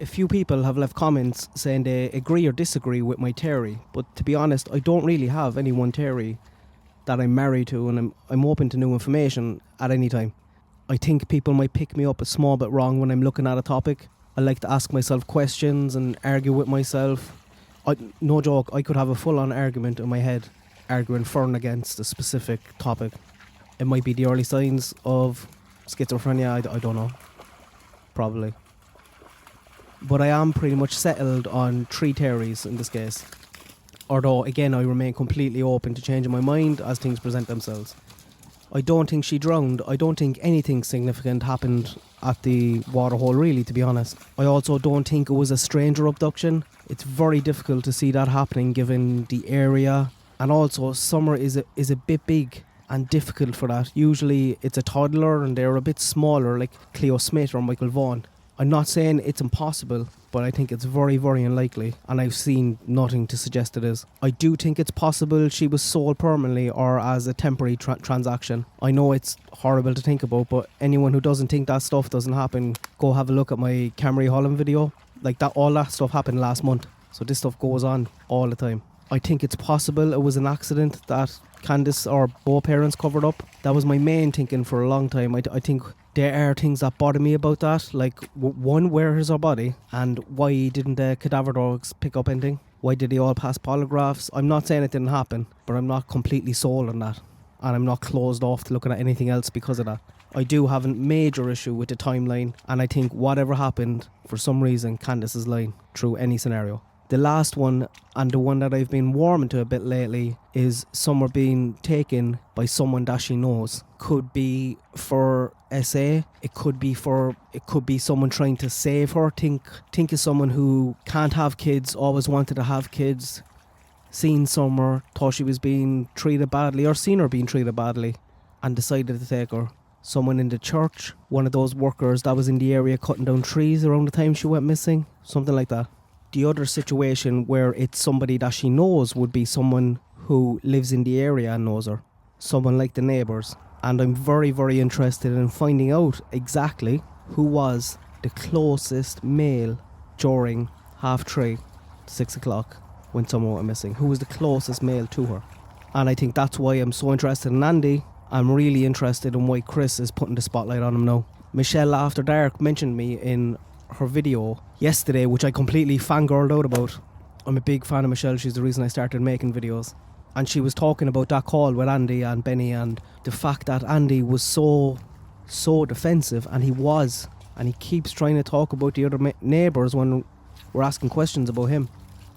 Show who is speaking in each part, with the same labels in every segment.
Speaker 1: A few people have left comments saying they agree or disagree with my theory, but to be honest, I don't really have any one theory that I'm married to, and I'm open to new information at any time. I think people might pick me up a small bit wrong when I'm looking at a topic. I like to ask myself questions and argue with myself. No joke, I could have a full-on argument in my head, arguing for and against a specific topic. It might be the early signs of schizophrenia, I don't know. Probably. But I am pretty much settled on 3 theories in this case. Although, again, I remain completely open to changing my mind as things present themselves. I don't think she drowned. I don't think anything significant happened at the waterhole, really, to be honest. I also don't think it was a stranger abduction. It's very difficult to see that happening given the area. And also, summer is a bit big and difficult for that. Usually, it's a toddler and they're a bit smaller, like Cleo Smith or Michael Vaughan. I'm not saying it's impossible, but I think it's very, very unlikely, and I've seen nothing to suggest it is. I do think it's possible she was sold permanently or as a temporary transaction. I know it's horrible to think about, but anyone who doesn't think that stuff doesn't happen, go have a look at my Camry Holland video. Like that, all that stuff happened last month, so this stuff goes on all the time. I think it's possible it was an accident that Candice or both parents covered up. That was my main thinking for a long time. I think there are things that bother me about that, like one, where is her body, and why didn't the cadaver dogs pick up anything? Why did they all pass polygraphs? I'm not saying it didn't happen, but I'm not completely sold on that, and I'm not closed off to looking at anything else because of that. I do have a major issue with the timeline, and I think whatever happened, for some reason, Candice is lying through any scenario. The last one, and the one that I've been warming to a bit lately, is Summer being taken by someone that she knows. Could be for SA, it could be someone trying to save her. Think of someone who can't have kids, always wanted to have kids, seen Summer, thought she was being treated badly, or seen her being treated badly, and decided to take her. Someone in the church, one of those workers that was in the area cutting down trees around the time she went missing, something like that. The other situation where it's somebody that she knows would be someone who lives in the area and knows her. Someone like the neighbours. And I'm very, very interested in finding out exactly who was the closest male during 3:30, 6 o'clock when someone went missing. Who was the closest male to her? And I think that's why I'm so interested in Andy. I'm really interested in why Chris is putting the spotlight on him now. Michelle After Dark mentioned me in her video yesterday, which I completely fangirled out about. I'm a big fan of Michelle. She's the reason I started making videos. And she was talking about that call with Andy and Benny, and the fact that Andy was so defensive, and he keeps trying to talk about the other neighbours when we're asking questions about him.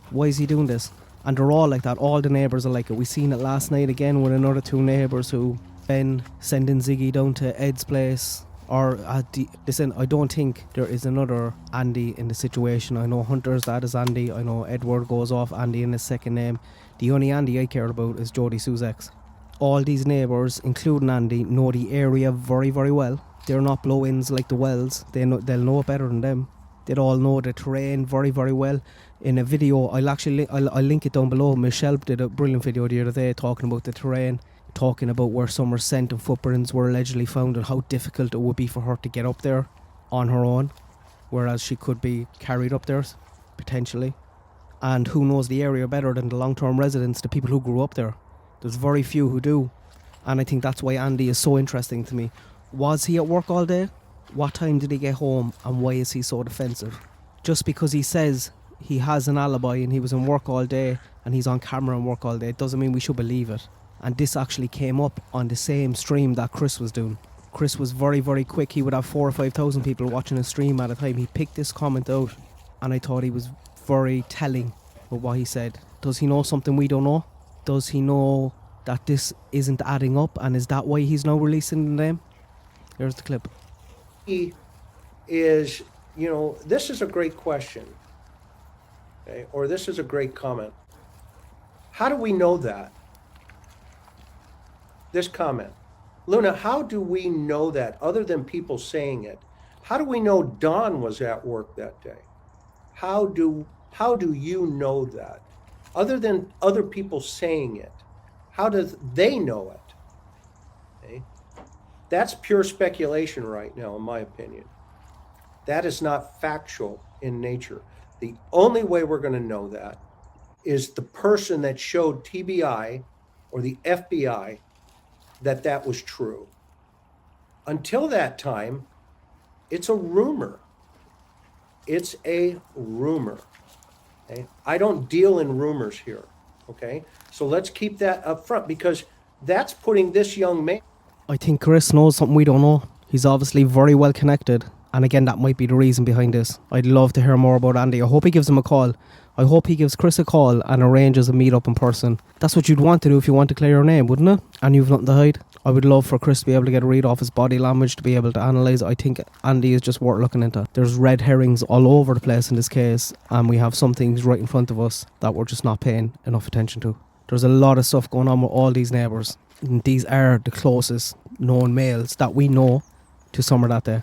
Speaker 1: Why is he doing this? And they're all like that. All the neighbours are like it. We seen it last night again with another 2 neighbours who Ben sending Ziggy down to Ed's place. Or, listen, I don't think there is another Andy in the situation. I know Hunter's dad is Andy. I know Edward goes off Andy in his second name. The only Andy I care about is Jodie Suzek's. All these neighbours, including Andy, know the area very, very well. They're not blow-ins like the Wells. They'll know it better than them. They'd all know the terrain very, very well. In a video, I'll link it down below. Michelle did a brilliant video the other day talking about the terrain, talking about where Summer's scent and footprints were allegedly found and how difficult it would be for her to get up there on her own, whereas she could be carried up there, potentially. And who knows the area better than the long-term residents, the people who grew up there? There's very few who do. And I think that's why Andy is so interesting to me. Was he at work all day? What time did he get home? And why is he so defensive? Just because he says he has an alibi and he was in work all day and he's on camera and work all day, it doesn't mean we should believe it. And this actually came up on the same stream that Chris was doing. Chris was very, very quick. He would have 4,000 or 5,000 people watching a stream at a time. He picked this comment out, and I thought he was very telling with what he said. Does he know something we don't know? Does he know that this isn't adding up, and is that why he's now releasing the name? Here's the clip.
Speaker 2: He is, this is a great question, okay? Or this is a great comment. How do we know that? This comment. Luna, how do we know that other than people saying it? How do we know Don was at work that day? How do you know that? Other than other people saying it, how do they know it? Okay? That's pure speculation right now, in my opinion. That is not factual in nature. The only way we're going to know that is the person that showed TBI or the FBI that was true. Until that time, it's a rumor. It's a rumor. Okay? I don't deal in rumors here. Okay? So let's keep that up front, because that's putting this young man.
Speaker 1: I think Chris knows something we don't know. He's obviously very well connected. And again, that might be the reason behind this. I'd love to hear more about Andy. I hope he gives him a call. I hope he gives Chris a call and arranges a meet up in person. That's what you'd want to do if you want to clear your name, wouldn't it? And you've nothing to hide. I would love for Chris to be able to get a read off his body language, to be able to analyse it. I think Andy is just worth looking into. There's red herrings all over the place in this case, and we have some things right in front of us that we're just not paying enough attention to. There's a lot of stuff going on with all these neighbours. And these are the closest known males that we know to Summer that day.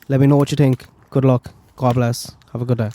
Speaker 1: Let me know what you think. Good luck. God bless. Have a good day.